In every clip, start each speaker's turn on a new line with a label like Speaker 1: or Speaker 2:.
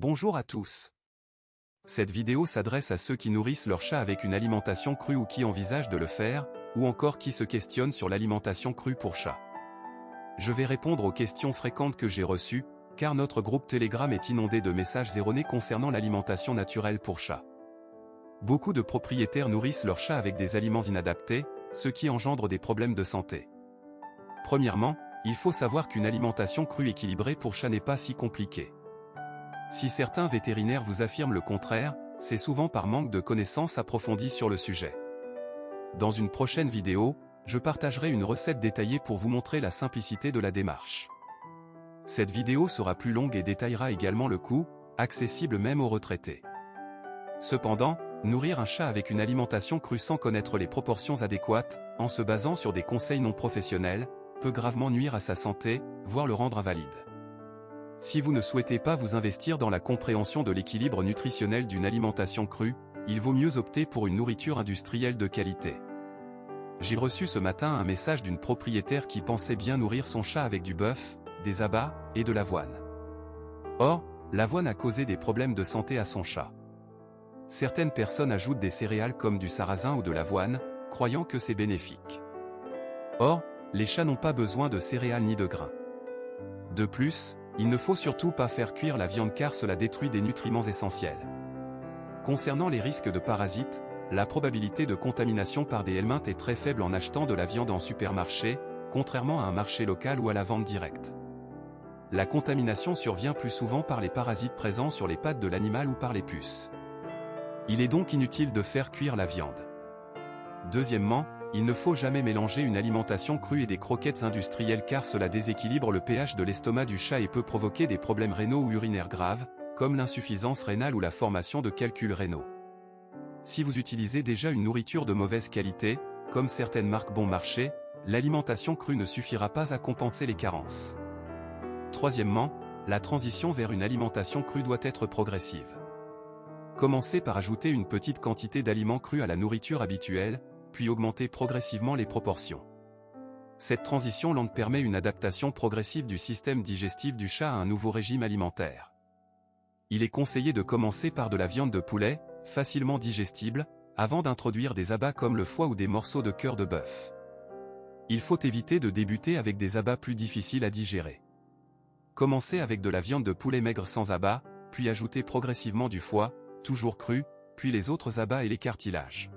Speaker 1: Bonjour à tous. Cette vidéo s'adresse à ceux qui nourrissent leur chat avec une alimentation crue ou qui envisagent de le faire, ou encore qui se questionnent sur l'alimentation crue pour chat. Je vais répondre aux questions fréquentes que j'ai reçues, car notre groupe Telegram est inondé de messages erronés concernant l'alimentation naturelle pour chat. Beaucoup de propriétaires nourrissent leur chat avec des aliments inadaptés, ce qui engendre des problèmes de santé. Premièrement, il faut savoir qu'une alimentation crue équilibrée pour chat n'est pas si compliquée. Si certains vétérinaires vous affirment le contraire, c'est souvent par manque de connaissances approfondies sur le sujet. Dans une prochaine vidéo, je partagerai une recette détaillée pour vous montrer la simplicité de la démarche. Cette vidéo sera plus longue et détaillera également le coût, accessible même aux retraités. Cependant, nourrir un chat avec une alimentation crue sans connaître les proportions adéquates, en se basant sur des conseils non professionnels, peut gravement nuire à sa santé, voire le rendre invalide. Si vous ne souhaitez pas vous investir dans la compréhension de l'équilibre nutritionnel d'une alimentation crue, il vaut mieux opter pour une nourriture industrielle de qualité. J'ai reçu ce matin un message d'une propriétaire qui pensait bien nourrir son chat avec du bœuf, des abats et de l'avoine. Or, l'avoine a causé des problèmes de santé à son chat. Certaines personnes ajoutent des céréales comme du sarrasin ou de l'avoine, croyant que c'est bénéfique. Or, les chats n'ont pas besoin de céréales ni de grains. De plus, il ne faut surtout pas faire cuire la viande car cela détruit des nutriments essentiels. Concernant les risques de parasites, la probabilité de contamination par des helminths est très faible en achetant de la viande en supermarché, contrairement à un marché local ou à la vente directe. La contamination survient plus souvent par les parasites présents sur les pattes de l'animal ou par les puces. Il est donc inutile de faire cuire la viande. Deuxièmement, il ne faut jamais mélanger une alimentation crue et des croquettes industrielles car cela déséquilibre le pH de l'estomac du chat et peut provoquer des problèmes rénaux ou urinaires graves, comme l'insuffisance rénale ou la formation de calculs rénaux. Si vous utilisez déjà une nourriture de mauvaise qualité, comme certaines marques bon marché, l'alimentation crue ne suffira pas à compenser les carences. Troisièmement, la transition vers une alimentation crue doit être progressive. Commencez par ajouter une petite quantité d'aliments crus à la nourriture habituelle, puis augmenter progressivement les proportions. Cette transition lente permet une adaptation progressive du système digestif du chat à un nouveau régime alimentaire. Il est conseillé de commencer par de la viande de poulet, facilement digestible, avant d'introduire des abats comme le foie ou des morceaux de cœur de bœuf. Il faut éviter de débuter avec des abats plus difficiles à digérer. Commencez avec de la viande de poulet maigre sans abats, puis ajoutez progressivement du foie, toujours cru, puis les autres abats et les cartilages.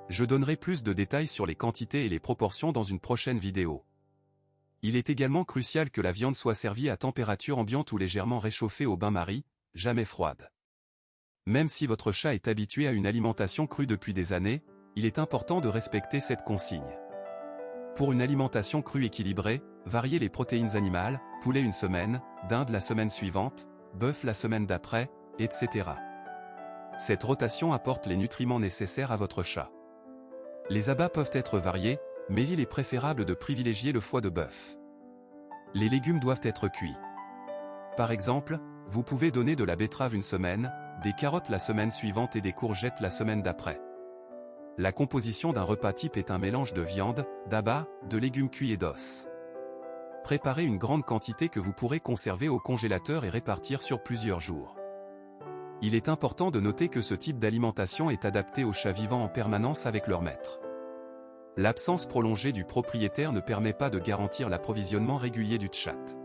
Speaker 1: Je donnerai plus de détails sur les quantités et les proportions dans une prochaine vidéo. Il est également crucial que la viande soit servie à température ambiante ou légèrement réchauffée au bain-marie, jamais froide. Même si votre chat est habitué à une alimentation crue depuis des années, il est important de respecter cette consigne. Pour une alimentation crue équilibrée, variez les protéines animales, poulet une semaine, dinde la semaine suivante, bœuf la semaine d'après, etc. Cette rotation apporte les nutriments nécessaires à votre chat. Les abats peuvent être variés, mais il est préférable de privilégier le foie de bœuf. Les légumes doivent être cuits. Par exemple, vous pouvez donner de la betterave une semaine, des carottes la semaine suivante et des courgettes la semaine d'après. La composition d'un repas type est un mélange de viande, d'abats, de légumes cuits et d'os. Préparez une grande quantité que vous pourrez conserver au congélateur et répartir sur plusieurs jours. Il est important de noter que ce type d'alimentation est adapté aux chats vivant en permanence avec leur maître. L'absence prolongée du propriétaire ne permet pas de garantir l'approvisionnement régulier du chat.